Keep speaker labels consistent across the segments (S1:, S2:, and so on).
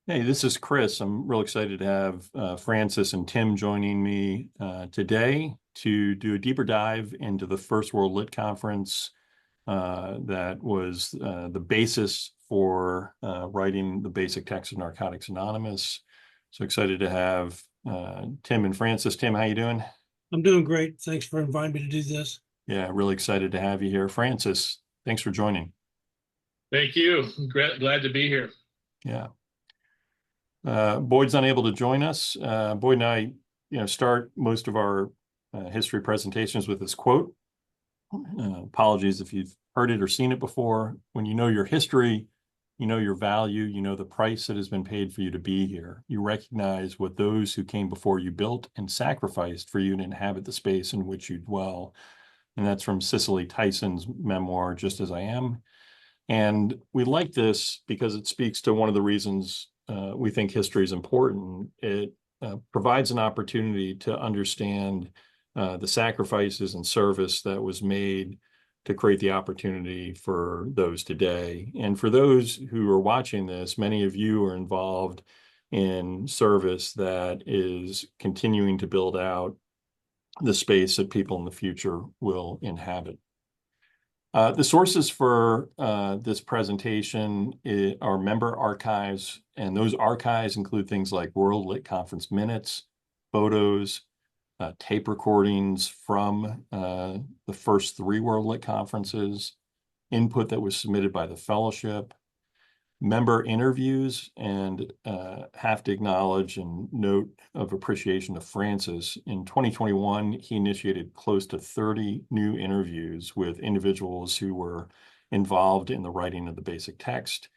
S1: Hey, this is Chris. I'm real excited to have Francis and Tim joining me today to do a deeper dive into the First World Lit Conference that was the basis for writing the basic text of Narcotics Anonymous. So excited to have Tim and Francis. Tim, how you doing?
S2: I'm doing great. Thanks for inviting me to do this.
S1: Yeah, really excited to have you here. Francis, thanks for joining.
S3: Thank you. Glad to be here.
S1: Yeah. Boyd's unable to join us. Boyd and I, start most of our history presentations with this quote. Apologies if you've heard it or seen it before. When you know your history, you know your value, you know the price that has been paid for you to be here. You recognize what those who came before you built and sacrificed for you to inhabit the space in which you dwell. And that's from Cicely Tyson's memoir, Just As I Am. And we like this because it speaks to one of the reasons we think history is important. It provides an opportunity to understand the sacrifices and service that was made to create the opportunity for those today. And for those who are watching this, many of you are involved in service that is continuing to build out the space that people in the future will inhabit. The sources for this presentation are member archives, and those archives include things like World Lit Conference minutes, photos, tape recordings from the first three World Lit Conferences, input that was submitted by the fellowship, member interviews, and have to acknowledge and note of appreciation of Francis. In 2021, he initiated close to 30 new interviews with individuals who were involved in the writing of the basic text,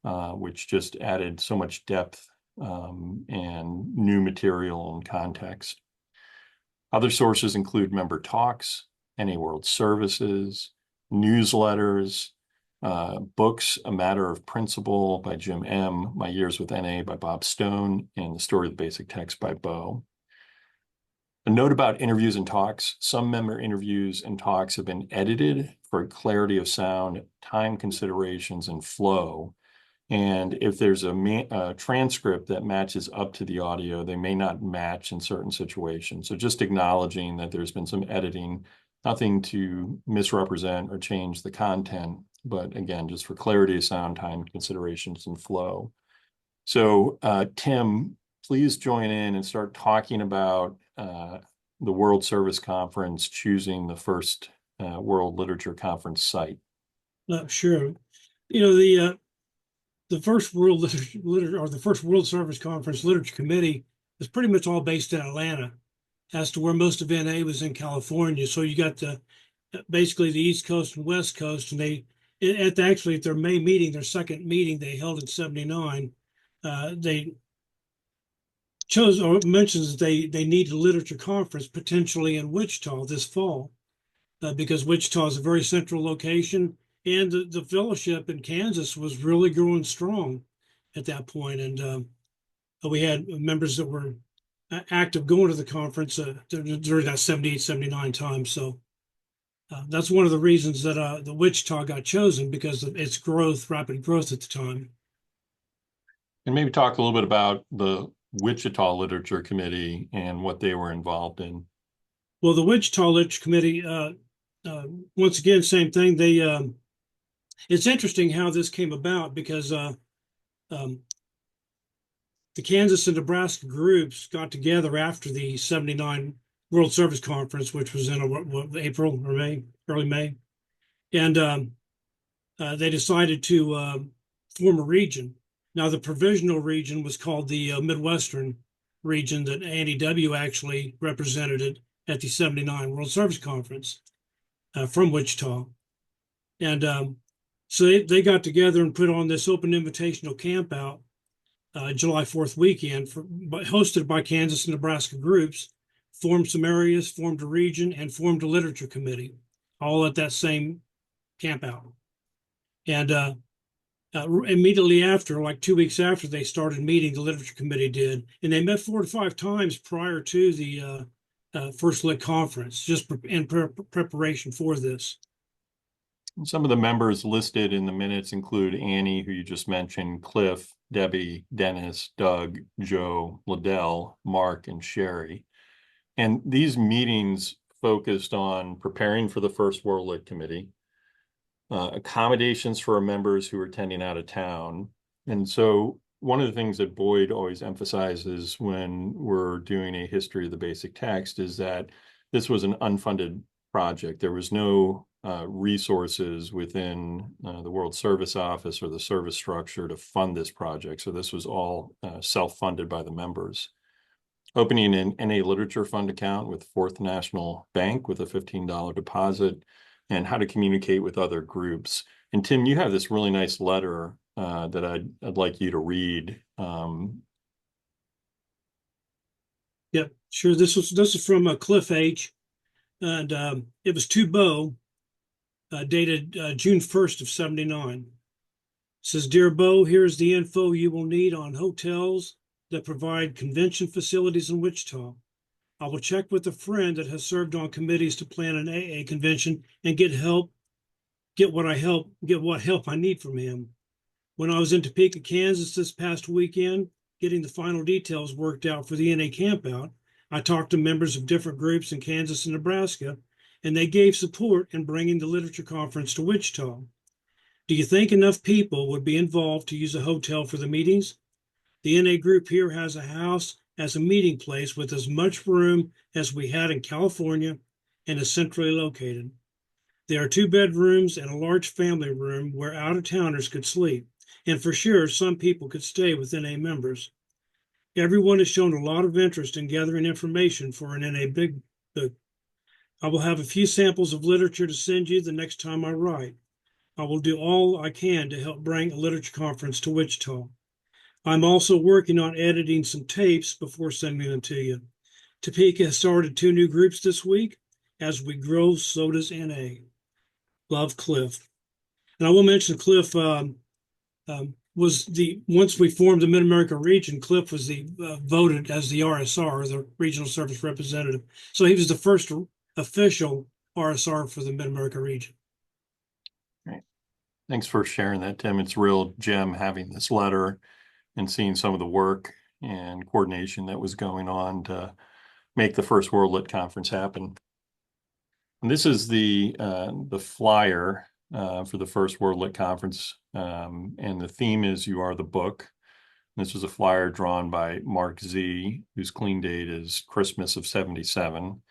S1: which just added so much depth and new material and context. Other sources include member talks, NA World Services, newsletters, books, A Matter of Principle by Jim M., My Years with NA by Bob Stone, and The Story of the Basic Text by Bo. A note about interviews and talks. Some member interviews and talks have been edited for clarity of sound, time considerations, and flow. And if there's a transcript that matches up to the audio, they may not match in certain situations. So just acknowledging that there's been some editing, nothing to misrepresent or change the content, but again, just for clarity of sound, time considerations, and flow. So Tim, please join in and start talking about the World Service Conference choosing the first World Literature Conference site.
S2: Sure. You know, the first the first World Service Conference Literature Committee is pretty much all based in Atlanta, as to where most of NA was in California. So you got basically the East Coast and West Coast, and at their May meeting, their second meeting they held in '79, they chose or mentions they need a literature conference potentially in Wichita this fall, because Wichita is a very central location, and the fellowship in Kansas was really growing strong at that point. And we had members that were active going to the conference during that 78, 79 time. So that's one of the reasons that the Wichita got chosen, because of its growth, rapid growth at the time.
S1: And maybe talk a little bit about the Wichita Literature Committee and what they were involved in.
S2: Well, the Wichita Literature Committee, once again, same thing. It's interesting how this came about, because um, the Kansas and Nebraska groups got together after the '79 World Service Conference, which was in April or May, early May, and they decided to form a region. Now, the provisional region was called the Midwestern region, that Andy W. actually represented it at the '79 World Service Conference from Wichita. And so they got together and put on this open invitational camp out July 4th weekend, hosted by Kansas and Nebraska groups, formed some areas, formed a region, and formed a literature committee, all at that same camp out. And immediately after, like 2 weeks after they started meeting, the literature committee did, and they met 4 to 5 times prior to the First Lit Conference, just in preparation for this.
S1: Some of the members listed in the minutes include Annie, who you just mentioned, Cliff, Debbie, Dennis, Doug, Joe, Liddell, Mark, and Sherry. And these meetings focused on preparing for the First World Lit Committee, accommodations for our members who are attending out of town. And so one of the things that Boyd always emphasizes when we're doing a history of the basic text is that this was an unfunded project. There was no resources within the World Service Office or the service structure to fund this project. So this was all self-funded by the members. Opening an NA Literature Fund account with Fourth National Bank with a $15 deposit, and how to communicate with other groups. And Tim, you have this really nice letter that I'd like you to read.
S2: Yep, sure. This is from Cliff H. And it was to Bo, dated June 1st of 79. It says, Dear Bo, here's the info you will need on hotels that provide convention facilities in Wichita. I will check with a friend that has served on committees to plan an AA convention and get what help I need from him. When I was in Topeka, Kansas this past weekend, getting the final details worked out for the NA campout, I talked to members of different groups in Kansas and Nebraska, and they gave support in bringing the literature conference to Wichita. Do you think enough people would be involved to use a hotel for the meetings? The NA group here has a house as a meeting place with as much room as we had in California and is centrally located. There are 2 bedrooms and a large family room where out-of-towners could sleep, and for sure some people could stay with NA members. Everyone has shown a lot of interest in gathering information for an NA Big Book. I will have a few samples of literature to send you the next time I write. I will do all I can to help bring a literature conference to Wichita. I'm also working on editing some tapes before sending them to you. Topeka has started 2 new groups this week. As we grow, so does NA. Love, Cliff. And I will mention Cliff once we formed the Mid-America region, Cliff was voted as the RSR, the Regional Service Representative. So he was the first official RSR for the Mid-America region.
S1: Great. Thanks for sharing that, Tim. It's a real gem having this letter and seeing some of the work and coordination that was going on to make the First World Lit Conference happen. And this is the flyer for the First World Lit Conference, and the theme is "You Are the Book." This was a flyer drawn by Mark Z, whose clean date is Christmas of '77.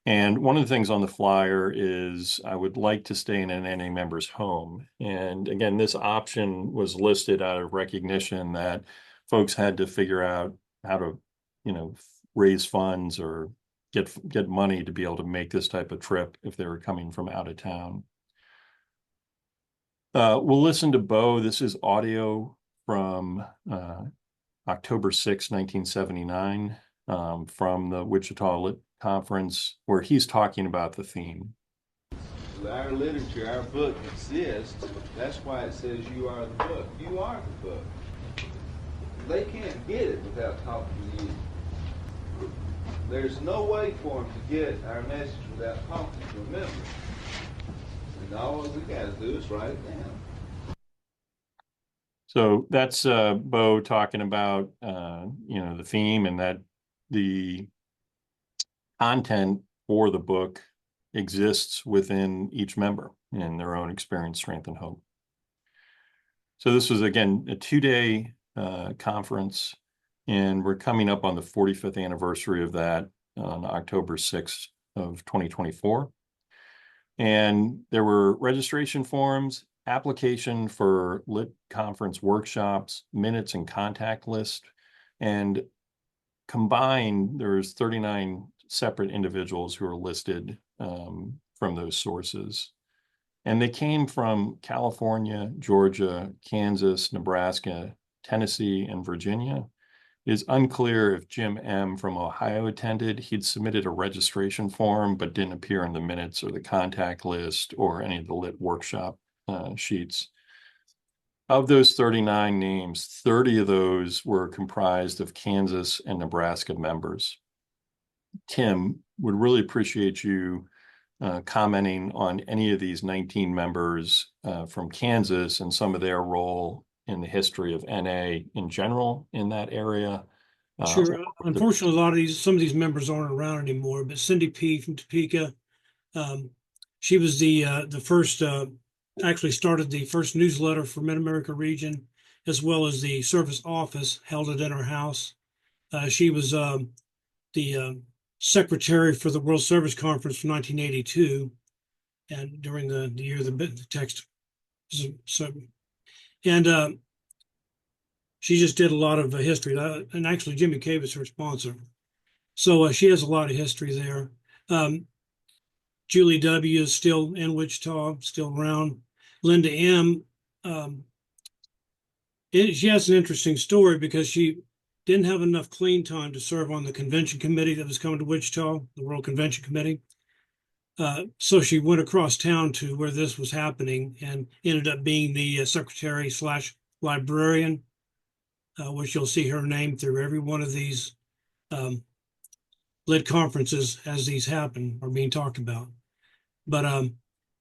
S1: And one of the things on the flyer is, I would like to stay in an NA member's home. And again, this option was listed out of recognition that folks had to figure out how to, raise funds or get money to be able to make this type of trip if they were coming from out of town. We'll listen to Bo. This is audio from October 6, 1979, from the Wichita Lit Conference, where he's talking about the theme.
S4: Our literature, our book exists. That's why it says you are the book. You are the book. They can't get it without talking to you. There's no way for them to get our message without talking to a member. And all we got to do is write it down.
S1: So that's Bo talking about the theme, and that the content for the book exists within each member in their own experience, strength, and hope. So this was, again, a 2-day conference, and we're coming up on the 45th anniversary of that on October 6th of 2024. And there were registration forms, application for lit conference workshops, minutes and contact list, and combined, there's 39 separate individuals who are listed from those sources. And they came from California, Georgia, Kansas, Nebraska, Tennessee, and Virginia. It is unclear if Jim M. from Ohio attended. He'd submitted a registration form, but didn't appear in the minutes or the contact list or any of the lit workshop sheets. Of those 39 names, 30 of those were comprised of Kansas and Nebraska members. Tim, would really appreciate you commenting on any of these 19 members from Kansas and some of their role in the history of NA in general in that area.
S2: Sure. Unfortunately, some of these members aren't around anymore. But Cindy P. from Topeka, she was the first, actually started the first newsletter for Mid America region, as well as the service office, held it in her house. She was the secretary for the World Service Conference from 1982, and during the year the text. So, and she just did a lot of history, and actually Jimmy Cave is her sponsor. So she has a lot of history there. Julie W. is still in Wichita, still around. Linda M. She has an interesting story because she didn't have enough clean time to serve on the convention committee that was coming to Wichita, the World Convention Committee. So she went across town to where this was happening and ended up being the secretary / librarian, which you'll see her name through every one of these lit conferences as these happen are being talked about. But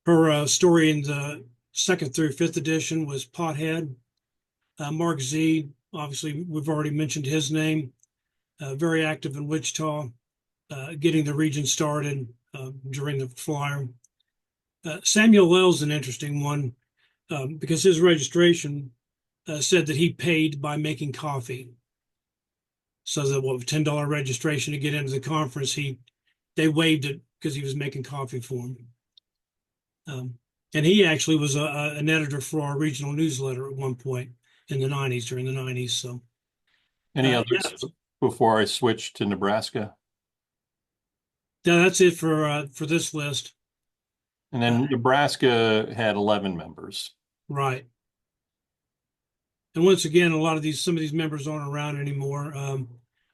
S2: her story in the 2nd through 5th edition was Pothead. Mark Z, obviously, we've already mentioned his name, very active in Wichita, getting the region started during the flyer. Samuel L's an interesting one because his registration said that he paid by making coffee. So that $10 registration to get into the conference, they waived it because he was making coffee for him. And he actually was an editor for our regional newsletter at one point in the 90s, during the 90s. So,
S1: any others before I switch to Nebraska?
S2: That's it for this list.
S1: And then Nebraska had 11 members.
S2: Right. And once again, some of these members aren't around anymore.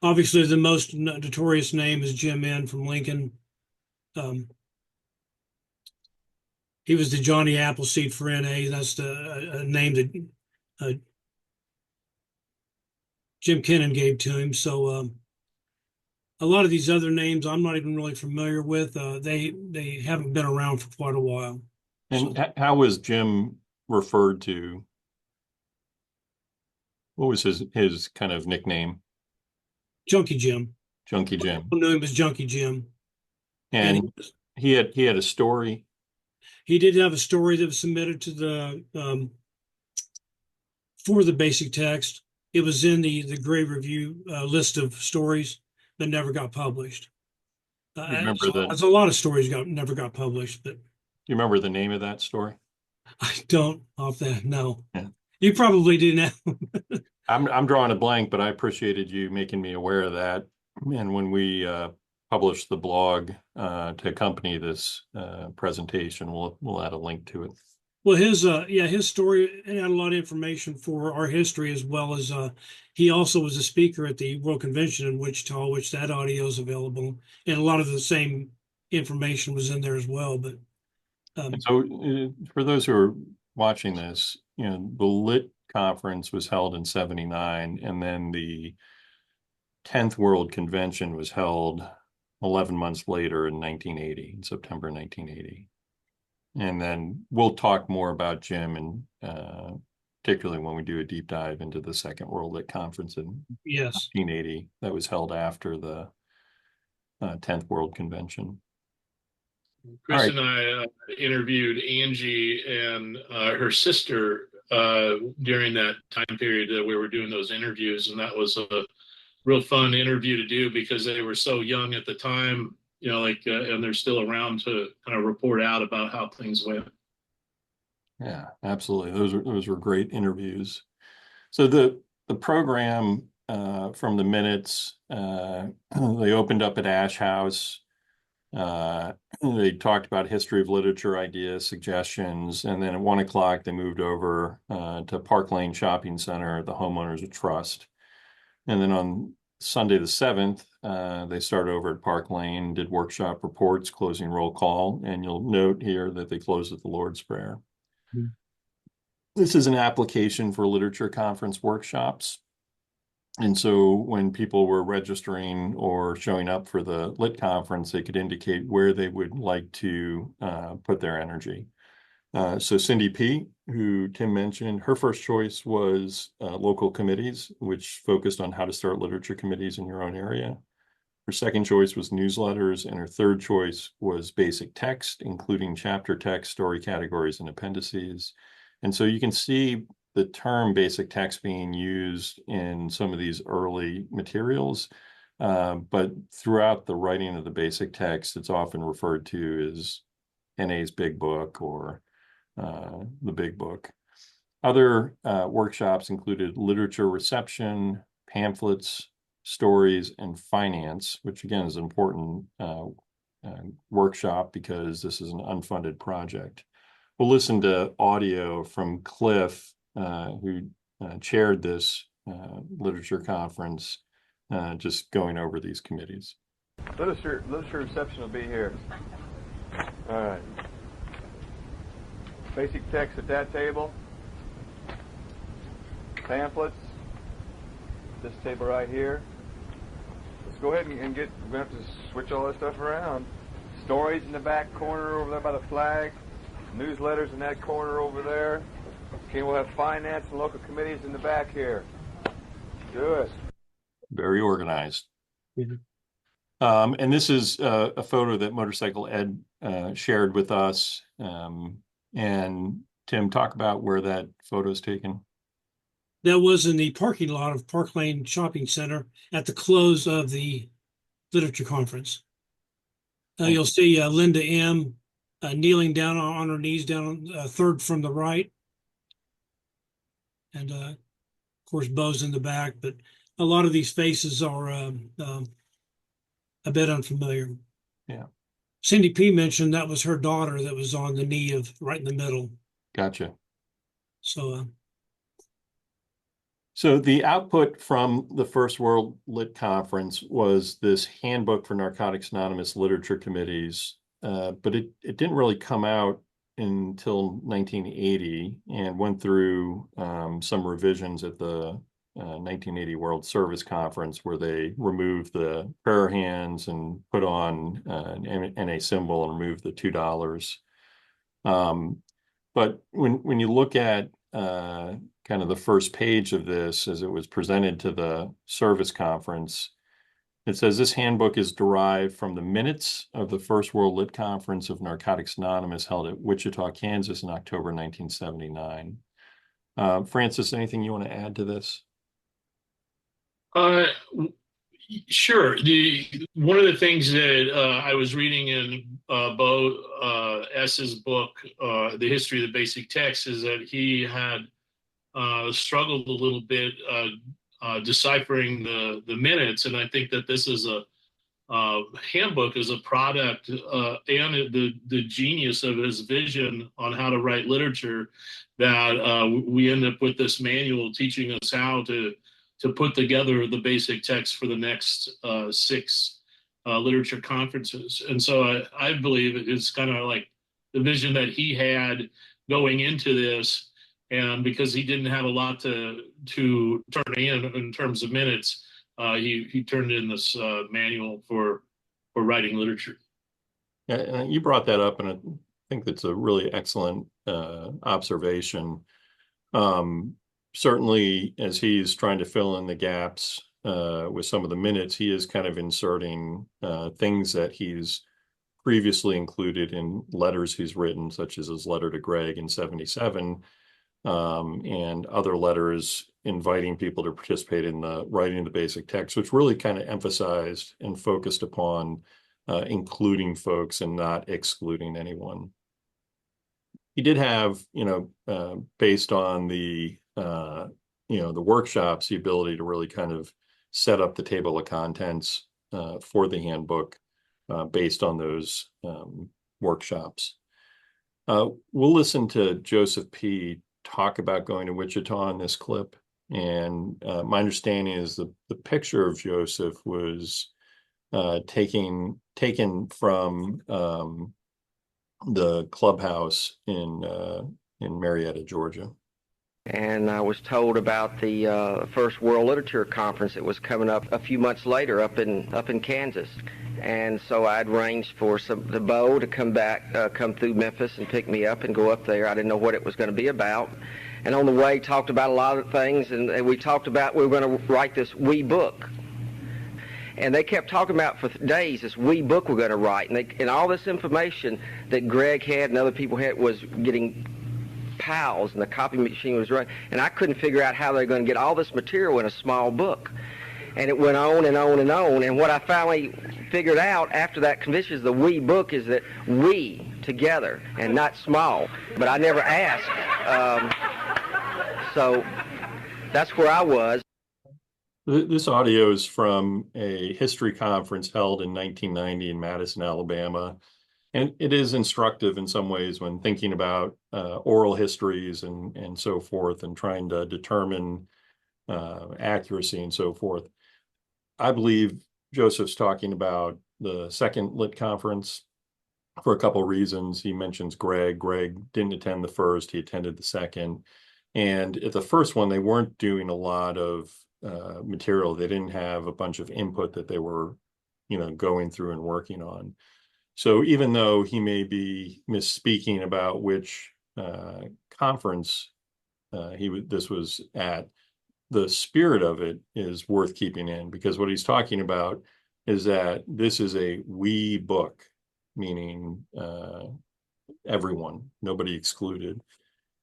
S2: Obviously, the most notorious name is Jim N. from Lincoln. He was the Johnny Appleseed for NA. That's the name that Jim Kennan gave to him. So a lot of these other names I'm not even really familiar with. They haven't been around for quite a while.
S1: And how was Jim referred to? What was his kind of nickname?
S2: Junkie Jim.
S1: Junkie Jim.
S2: People knew him as Junkie Jim.
S1: And he had a story.
S2: He did have a story that was submitted to the for the basic text. It was in the Grave Review list of stories that never got published. There's a lot of stories never got published, but
S1: do you remember the name of that story?
S2: I don't off that. No,
S1: yeah.
S2: You probably do now.
S1: I'm drawing a blank, but I appreciated you making me aware of that. And when we publish the blog to accompany this presentation, we'll add a link to it.
S2: Well, his story had a lot of information for our history, as well as he also was a speaker at the World Convention in Wichita, which that audio is available, and a lot of the same information was in there as well. But
S1: so, for those who are watching this, the Lit Conference was held in '79, and then the 10th World Convention was held 11 months later in 1980, in September 1980. And then we'll talk more about Jim, and particularly when we do a deep dive into the Second World Lit Conference in 1980 that was held after the 10th World Convention.
S3: Chris and I interviewed Angie and her sister during that time period that we were doing those interviews, and that was a real fun interview to do because they were so young at the time, and they're still around to kind of report out about how things went.
S1: Yeah, absolutely. Those were great interviews. So the program from the minutes, they opened up at Ash House. They talked about history of literature, ideas, suggestions, and then at 1 o'clock they moved over to Park Lane Shopping Center, the Homeowners of Trust. And then on Sunday the 7th, they started over at Park Lane, did workshop reports, closing roll call, and you'll note here that they closed with the Lord's Prayer. Mm-hmm. This is an application for literature conference workshops. And so when people were registering or showing up for the Lit Conference, they could indicate where they would like to put their energy. So Cindy P., who Tim mentioned, her first choice was local committees, which focused on how to start literature committees in your own area. Her second choice was newsletters, and her third choice was basic text, including chapter text, story categories, and appendices. And so you can see the term basic text being used in some of these early materials, but throughout the writing of the basic text, it's often referred to as NA's Big Book or the Big Book. Other workshops included literature reception, pamphlets, stories, and finance, which again is an important workshop because this is an unfunded project. We'll listen to audio from Cliff, who chaired this literature conference, just going over these committees.
S5: Literature reception will be here. All right. Basic text at that table. Pamphlets. This table right here. Let's go ahead and get, we're going to have to switch all this stuff around. Stories in the back corner over there by the flag. Newsletters in that corner over there. Okay, we'll have finance and local committees in the back here. Do it.
S1: Very organized.
S2: Mhm.
S1: And this is a photo that Motorcycle Ed shared with us. And Tim, talk about where that photo is taken.
S2: That was in the parking lot of Park Lane Shopping Center at the close of the literature conference. You'll see Linda M. Kneeling down on her knees, down third from the right. And of course, Bo's in the back, but a lot of these faces are a bit unfamiliar.
S1: Yeah.
S2: Cindy P. mentioned that was her daughter that was on the knee of right in the middle.
S1: Gotcha.
S2: So,
S1: So the output from the First World Lit Conference was this handbook for Narcotics Anonymous literature committees, but it didn't really come out until 1980 and went through some revisions at the 1980 World Service Conference, where they removed the prayer hands and put on an NA symbol and removed the $2. But when you look at kind of the first page of this as it was presented to the service conference, it says this handbook is derived from the minutes of the First World Lit Conference of Narcotics Anonymous held at Wichita, Kansas in October 1979. Francis, anything you want to add to this?
S3: Sure. One of the things that I was reading in Bo S.'s book, The History of the Basic Text, is that he had struggled a little bit deciphering the minutes, and I think that this is a handbook is a product and the genius of his vision on how to write literature, that we end up with this manual teaching us how to put together the basic text for the next 6 literature conferences. And so I believe it's kind of like the vision that he had going into this, and because he didn't have a lot to turn in terms of minutes, he turned in this manual for writing literature.
S1: Yeah, and you brought that up, and I think that's a really excellent observation. Certainly, as he's trying to fill in the gaps with some of the minutes, he is kind of inserting things that he's previously included in letters he's written, such as his letter to Greg in '77, and other letters inviting people to participate in the writing of the basic text, which really kind of emphasized and focused upon including folks and not excluding anyone. He did have, based on the the workshops, the ability to really kind of set up the table of contents for the handbook based on those workshops. We'll listen to Joseph P. talk about going to Wichita in this clip. And my understanding is the picture of Joseph was taken from the clubhouse in Marietta, Georgia.
S6: and I was told about the first World Literature Conference that was coming up a few months later up in Kansas. And so I'd arranged for the Bo to come through Memphis and pick me up and go up there. I didn't know what it was going to be about. And on the way, talked about a lot of things, and we talked about we were going to write this wee book. And they kept talking about for days this wee book we're going to write. And all this information that Greg had and other people had was getting pals, and the copy machine was running. And I couldn't figure out how they're going to get all this material in a small book. And it went on and on and on. And what I finally figured out after that convention is the wee book is that we together and not small. But I never asked. So that's where I was.
S1: This audio is from a history conference held in 1990 in Madison, Alabama. And it is instructive in some ways when thinking about oral histories and so forth, and trying to determine accuracy and so forth. I believe Joseph's talking about the second Lit Conference for a couple of reasons. He mentions Greg. Greg didn't attend the first, he attended the second. And at the first one, they weren't doing a lot of material. They didn't have a bunch of input that they were, going through and working on. So even though he may be misspeaking about which conference this was at, the spirit of it is worth keeping in, because what he's talking about is that this is a we book, meaning everyone, nobody excluded.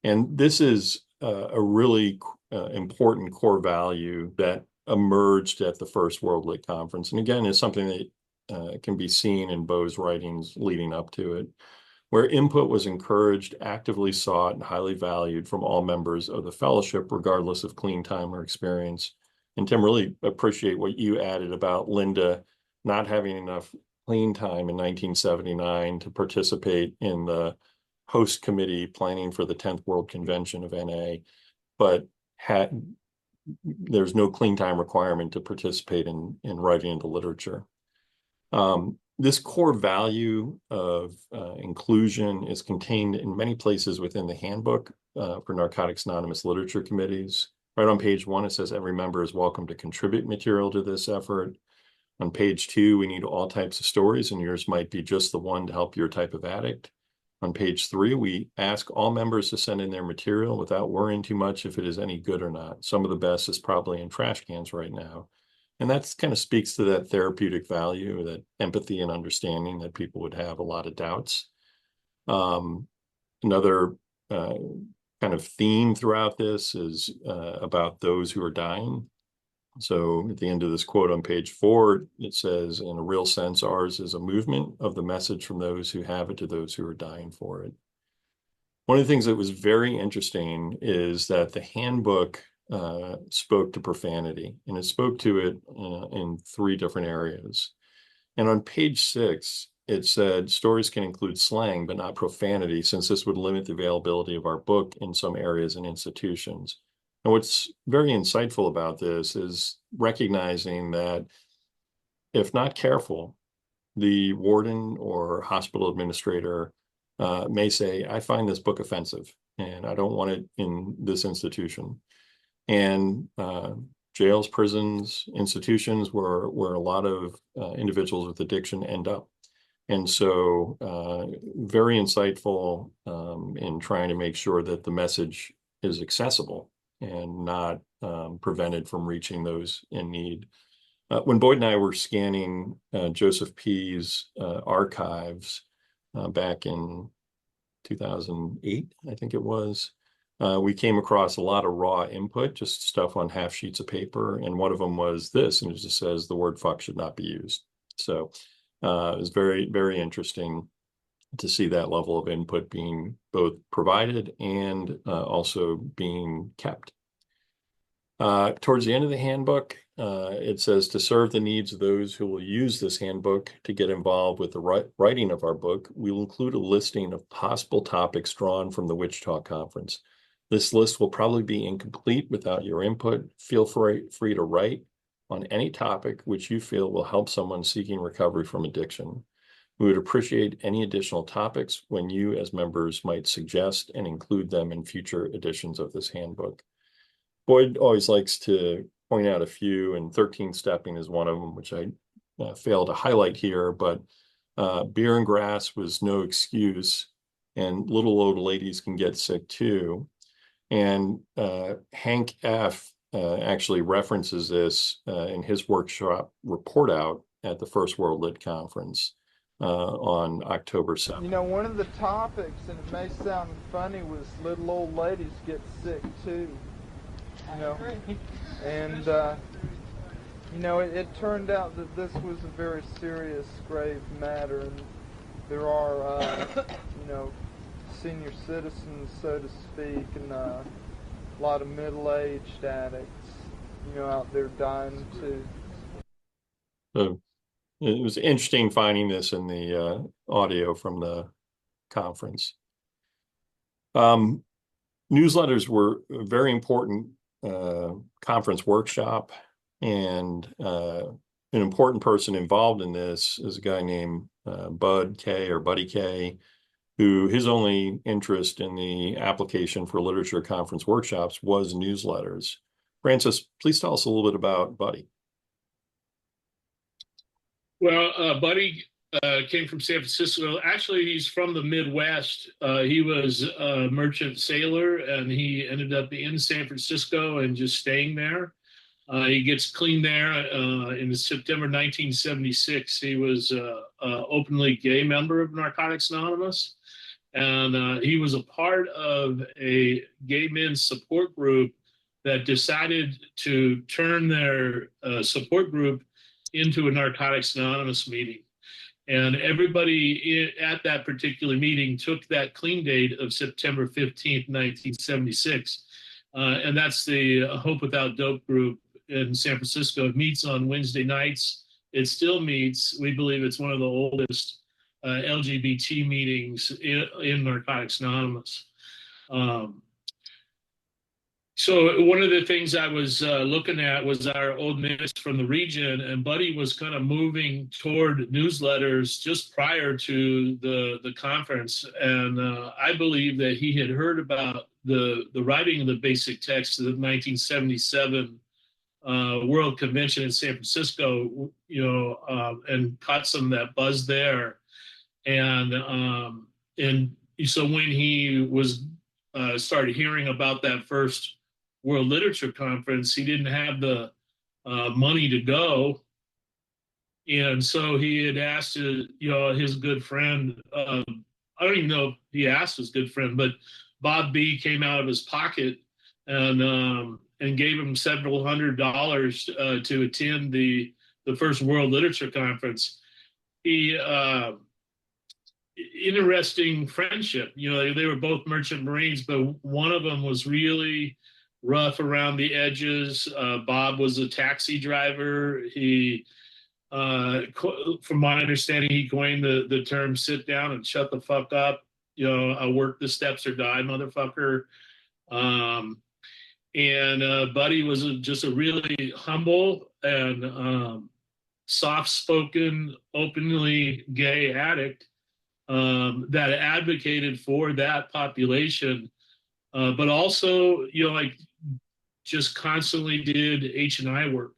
S1: And this is a really important core value that emerged at the first World Lit Conference. And again, is something that can be seen in Bo's writings leading up to it, where input was encouraged, actively sought, and highly valued from all members of the fellowship, regardless of clean time or experience. And Tim, really appreciate what you added about Linda not having enough clean time in 1979 to participate in the host committee planning for the 10th World Convention of NA, but there's no clean time requirement to participate in writing into literature. This core value of inclusion is contained in many places within the handbook for Narcotics Anonymous literature committees. Right on page 1, it says every member is welcome to contribute material to this effort. On page 2, we need all types of stories, and yours might be just the one to help your type of addict. On page 3, we ask all members to send in their material without worrying too much if it is any good or not. Some of the best is probably in trash cans right now. And that kind of speaks to that therapeutic value, that empathy and understanding that people would have a lot of doubts. Another kind of theme throughout this is about those who are dying. So at the end of this quote on page 4, it says, in a real sense, ours is a movement of the message from those who have it to those who are dying for it. One of the things that was very interesting is that the handbook spoke to profanity, and it spoke to it in 3 different areas. And on page 6, it said stories can include slang, but not profanity, since this would limit the availability of our book in some areas and institutions. And what's very insightful about this is recognizing that if not careful, the warden or hospital administrator may say, I find this book offensive and I don't want it in this institution. And jails, prisons, institutions where a lot of individuals with addiction end up. And so very insightful in trying to make sure that the message is accessible and not prevented from reaching those in need. When Boyd and I were scanning Joseph P.'s archives back in 2008, I think it was, we came across a lot of raw input, just stuff on half sheets of paper. And one of them was this, and it just says the word fuck should not be used. So it was very, very interesting to see that level of input being both provided and also being kept. Towards the end of the handbook, it says to serve the needs of those who will use this handbook to get involved with the writing of our book, we will include a listing of possible topics drawn from the Wichita Conference. This list will probably be incomplete without your input. Feel free to write on any topic which you feel will help someone seeking recovery from addiction. We would appreciate any additional topics when you as members might suggest and include them in future editions of this handbook. Boyd always likes to point out a few, and 13 stepping is one of them, which I failed to highlight here, but beer and grass was no excuse, and little old ladies can get sick too. And Hank F. Actually references this in his workshop report out at the First World Lit Conference on October 7th.
S7: You know, one of the topics, and it may sound funny, was little old ladies get sick too. You know, and you know, it turned out that this was a very serious, grave matter, and there are, you know, senior citizens, so to speak, and a lot of middle-aged addicts, you know, out there dying too.
S1: So it was interesting finding this in the audio from the conference. Newsletters were a very important conference workshop, and an important person involved in this is a guy named Bud K, or Buddy K, who his only interest in the application for literature conference workshops was newsletters. Francis, please tell us a little bit about Buddy.
S3: Well, Buddy came from San Francisco. Actually, he's from the Midwest. He was a merchant sailor, and he ended up in San Francisco and just staying there. He gets clean there in September 1976. He was an openly gay member of Narcotics Anonymous, and he was a part of a gay men's support group that decided to turn their support group into a Narcotics Anonymous meeting. And everybody at that particular meeting took that clean date of September 15th, 1976. And that's the Hope Without Dope group in San Francisco. It meets on Wednesday nights. It still meets. We believe it's one of the oldest LGBT meetings in Narcotics Anonymous. So one of the things I was looking at was our old minutes from the region, and Buddy was kind of moving toward newsletters just prior to the conference. And I believe that he had heard about the writing of the basic text of the 1977 World Convention in San Francisco, you know, and caught some of that buzz there. And so when he was started hearing about that first World Literature Conference, he didn't have the money to go, and so he had asked, you know, his good friend. I don't even know if he asked his good friend, but Bob B came out of his pocket and gave him several $100s to attend the first World Literature Conference. He interesting friendship. You know, they were both merchant Marines, but one of them was really rough around the edges. Bob was a taxi driver. He, from my understanding, he coined the term "sit down and shut the fuck up." You know, I work the steps or die, motherfucker. And Buddy was just a really humble and soft-spoken, openly gay addict that advocated for that population, but also, you know, like, just constantly did H&I work.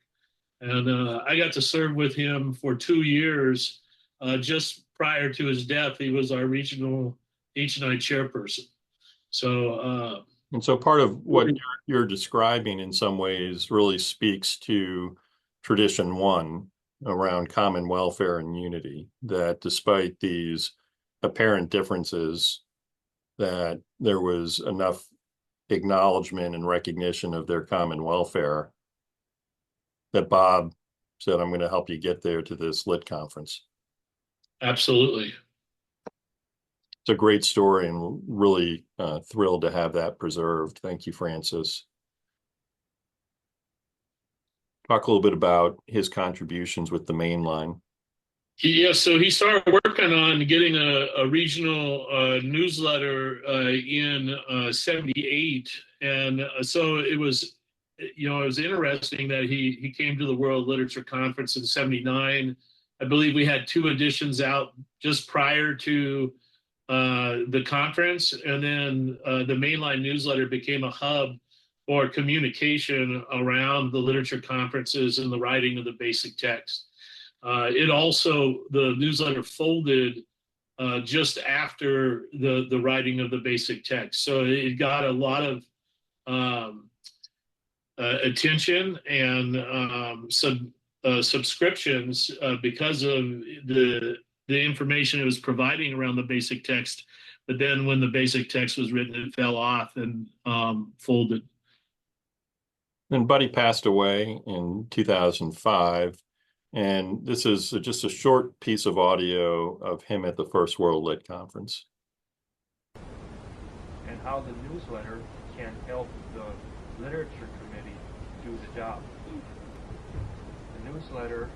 S3: And I got to serve with him for 2 years. Just prior to his death, he was our regional H&I chairperson. So,
S1: and so part of what you're describing in some ways really speaks to tradition one around common welfare and unity, that despite these apparent differences, that there was enough acknowledgement and recognition of their common welfare that Bob said, "I'm going to help you get there to this lit conference."
S3: absolutely.
S1: It's a great story, and really thrilled to have that preserved. Thank you, Francis. Talk a little bit about his contributions with the main line.
S3: Yeah, so he started working on getting a regional newsletter in '78, and so it was, you know, it was interesting that he came to the World Literature Conference in '79. I believe we had 2 editions out just prior to the conference, and then the mainline newsletter became a hub for communication around the literature conferences and the writing of the basic text. The newsletter folded just after the writing of the basic text, so it got a lot of attention and subscriptions because of the information it was providing around the basic text. But then when the basic text was written, it fell off and folded.
S1: And Buddy passed away in 2005. And this is just a short piece of audio of him at the First World Lit Conference.
S8: And how the newsletter can help the literature committee do the job. The newsletter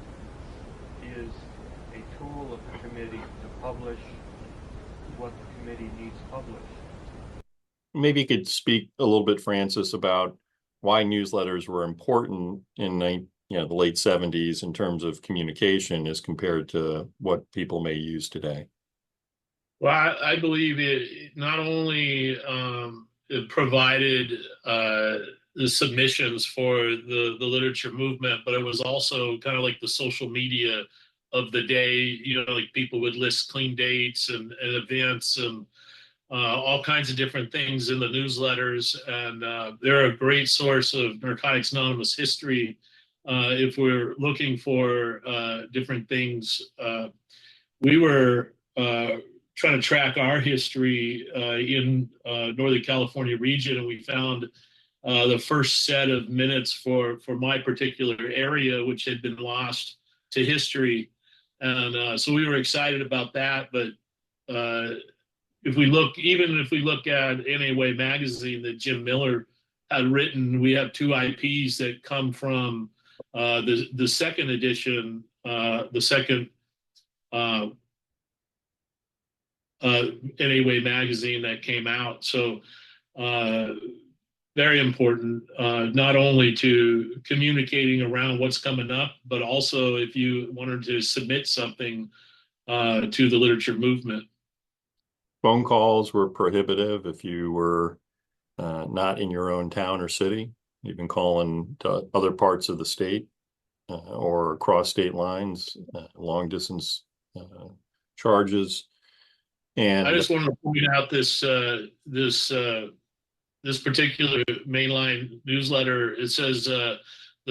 S8: is a tool of the committee to publish what the committee needs published.
S1: Maybe you could speak a little bit, Francis, about why newsletters were important in the late 70s in terms of communication as compared to what people may use today.
S3: Well, I believe it not only it provided the submissions for the literature movement, but it was also kind of like the social media of the day. Like people would list clean dates and events and all kinds of different things in the newsletters. And they're a great source of Narcotics Anonymous history. If we're looking for different things, we were trying to track our history in Northern California region, and we found the first set of minutes for my particular area, which had been lost to history. And so we were excited about that. But if we look at NAWA magazine that Jim Miller had written, we have 2 IPs that come from the second edition, the second NAWA magazine that came out. So very important, not only to communicating around what's coming up, but also if you wanted to submit something to the literature movement.
S1: Phone calls were prohibitive if you were not in your own town or city. You've been calling to other parts of the state or across state lines, long distance charges. And
S3: I just wanted to point out this particular mainline newsletter. It says the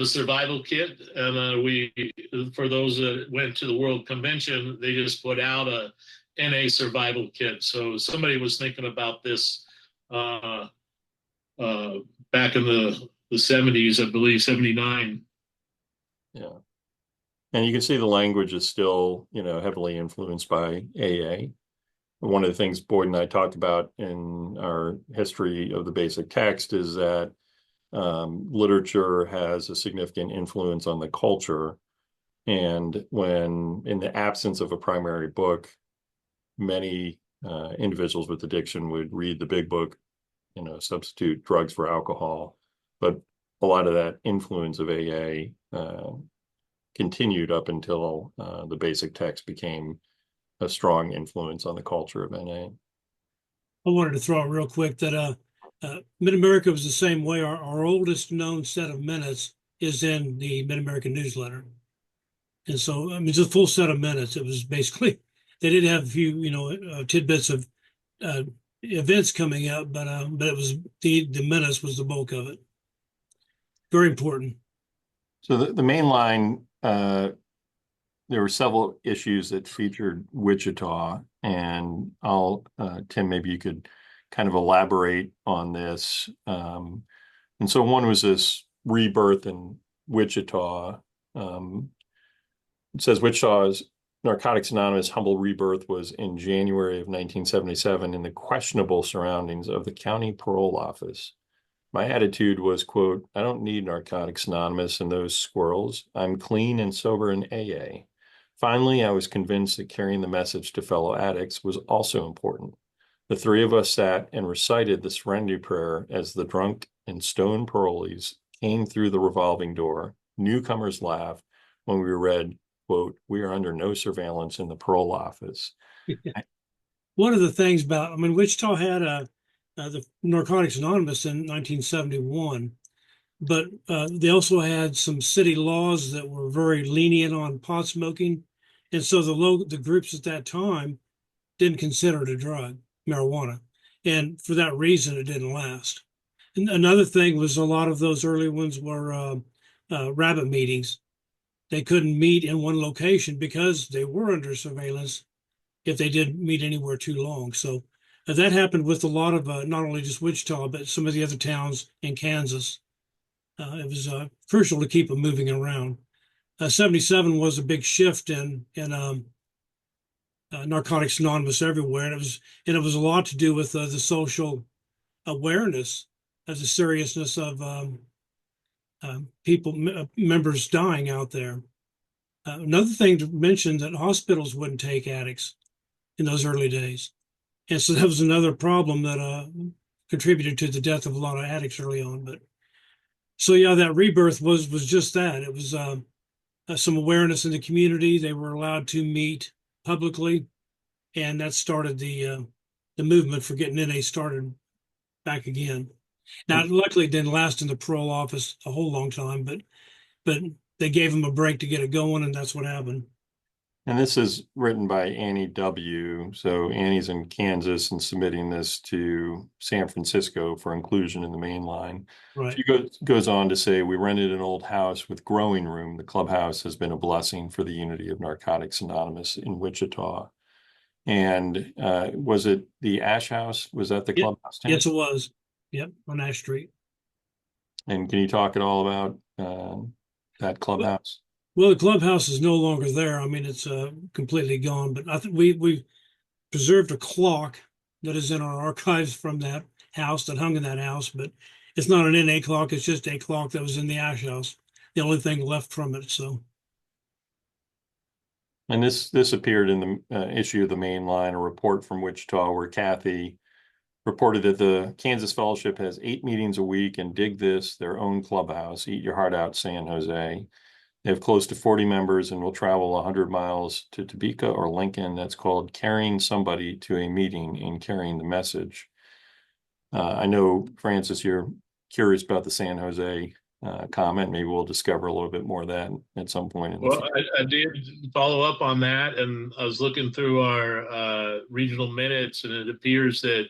S3: survival kit, and for those that went to the World Convention, they just put out a NA survival kit. So somebody was thinking about this back in the 70s, I believe, 79.
S1: Yeah. And you can see the language is still, heavily influenced by AA. One of the things Boyd and I talked about in our history of the basic text is that literature has a significant influence on the culture. And when, in the absence of a primary book, many individuals with addiction would read the big book, substitute drugs for alcohol. But a lot of that influence of AA continued up until the basic text became a strong influence on the culture of NA.
S2: I wanted to throw out real quick that Mid-America was the same way. Our oldest known set of minutes is in the Mid-American newsletter. And so, it's a full set of minutes. It was basically, they did have a few, tidbits of events coming up, but it was the minutes was the bulk of it. Very important.
S1: So the main line, there were several issues that featured Wichita, and Tim, maybe you could kind of elaborate on this. And so one was this rebirth in Wichita. It says Wichita's Narcotics Anonymous humble rebirth was in January of 1977 in the questionable surroundings of the county parole office. My attitude was, quote, I don't need Narcotics Anonymous and those squirrels. I'm clean and sober in AA. Finally, I was convinced that carrying the message to fellow addicts was also important. The 3 of us sat and recited the serenity prayer as the drunk and stoned parolees came through the revolving door. Newcomers laughed when we read, quote, "We are under no surveillance in the parole office."
S2: One of the things about, I mean, Wichita had the Narcotics Anonymous in 1971, but they also had some city laws that were very lenient on pot smoking, and so the groups at that time didn't consider it a drug, marijuana, and for that reason, it didn't last. And another thing was a lot of those early ones were rabbit meetings. They couldn't meet in one location because they were under surveillance if they didn't meet anywhere too long. So that happened with a lot of not only just Wichita, but some of the other towns in Kansas. It was crucial to keep them moving around. 77 was a big shift in Narcotics Anonymous everywhere, and it was a lot to do with the social awareness of the seriousness of members dying out there. Another thing to mention that hospitals wouldn't take addicts in those early days. And so that was another problem that contributed to the death of a lot of addicts early on. But so yeah, that rebirth was just that. It was some awareness in the community. They were allowed to meet publicly, and that started the movement for getting NA started back again. Now, luckily, it didn't last in the parole office a whole long time, but they gave them a break to get it going, and that's what happened.
S1: And this is written by Annie W. So Annie's in Kansas and submitting this to San Francisco for inclusion in the main line.
S2: Right.
S1: She goes on to say, "We rented an old house with growing room. The clubhouse has been a blessing for the unity of Narcotics Anonymous in Wichita." And was it the Ash House? Was that the clubhouse?
S2: Yes, it was. Yep, on Ash Street.
S1: And can you talk at all about that clubhouse?
S2: Well, the clubhouse is no longer there. I mean, it's completely gone. But I think we preserved a clock that is in our archives from that house that hung in that house. But it's not an NA clock. It's just a clock that was in the Ash House. The only thing left from it. So.
S1: And this appeared in the issue of the main line, a report from Wichita, where Kathy reported that the Kansas Fellowship has 8 meetings a week and dig this, their own clubhouse, Eat Your Heart Out, San Jose. They have close to 40 members and will travel 100 miles to Topeka or Lincoln. That's called carrying somebody to a meeting and carrying the message. I know, Francis, you're curious about the San Jose comment. Maybe we'll discover a little bit more of that at some point in the future.
S3: I did follow up on that, and I was looking through our regional minutes, and it appears that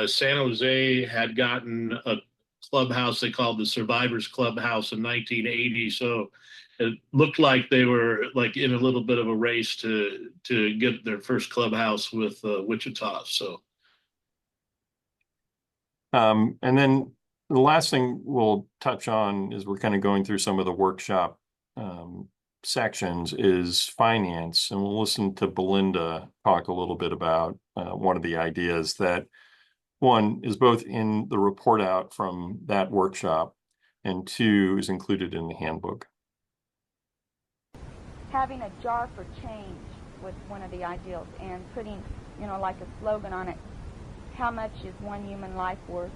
S3: San Jose had gotten a clubhouse they called the Survivors Clubhouse in 1980. So it looked like they were like in a little bit of a race to get their first clubhouse with Wichita. So,
S1: and then the last thing we'll touch on is we're kind of going through some of the workshop sections is finance, and we'll listen to Belinda talk a little bit about one of the ideas that one is both in the report out from that workshop, and 2 is included in the handbook.
S9: Having a jar for change was one of the ideals, and putting, like a slogan on it, how much is one human life worth,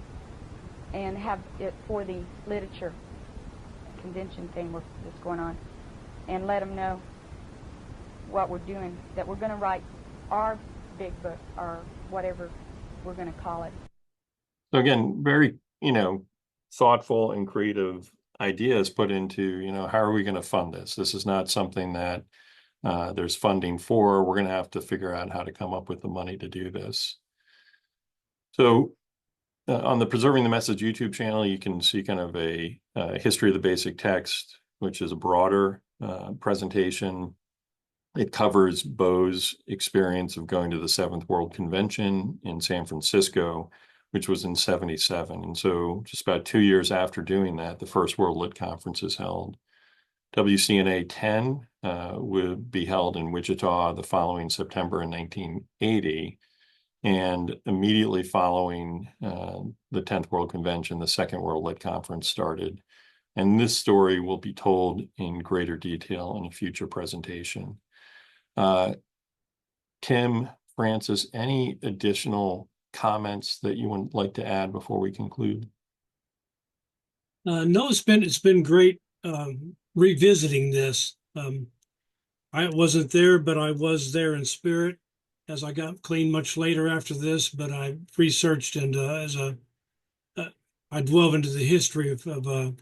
S9: and have it for the literature convention thing that's going on, and let them know what we're doing, that we're going to write our big book or whatever we're going to call it.
S1: So again, very, thoughtful and creative ideas put into, how are we going to fund this? This is not something that there's funding for. We're going to have to figure out how to come up with the money to do this. So on the Preserving the Message YouTube channel, you can see kind of a history of the basic text, which is a broader presentation. It covers Bo's experience of going to the 7th World Convention in San Francisco, which was in 77. And so just about 2 years after doing that, the first World Lit Conference is held. WCNA 10 would be held in Wichita the following September in 1980. And immediately following the 10th World Convention, the Second World Lit Conference started. And this story will be told in greater detail in a future presentation. Tim, Francis, any additional comments that you would like to add before we conclude?
S2: No, it's been great revisiting this. I wasn't there, but I was there in spirit, as I got clean much later after this. But I researched and I dwell into the history of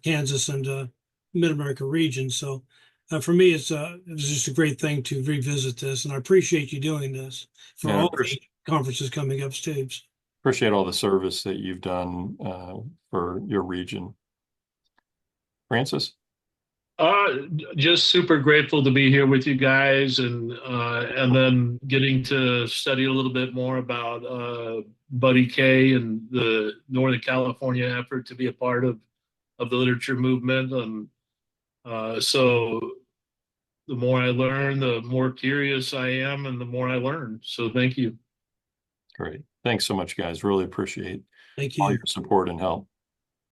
S2: Kansas and Mid-America region. So for me, it was just a great thing to revisit this, and I appreciate you doing this for
S1: Yeah, I
S2: all the conferences coming up, Stoops.
S1: appreciate all the service that you've done for your region. Francis?
S3: Just super grateful to be here with you guys, and then getting to study a little bit more about Buddy K and the Northern California effort to be a part of the literature movement. And so the more I learn, the more curious I am, and the more I learn. So thank you.
S1: Great. Thanks so much, guys. Really appreciate
S2: Thank
S1: all
S2: you.
S1: your support and help.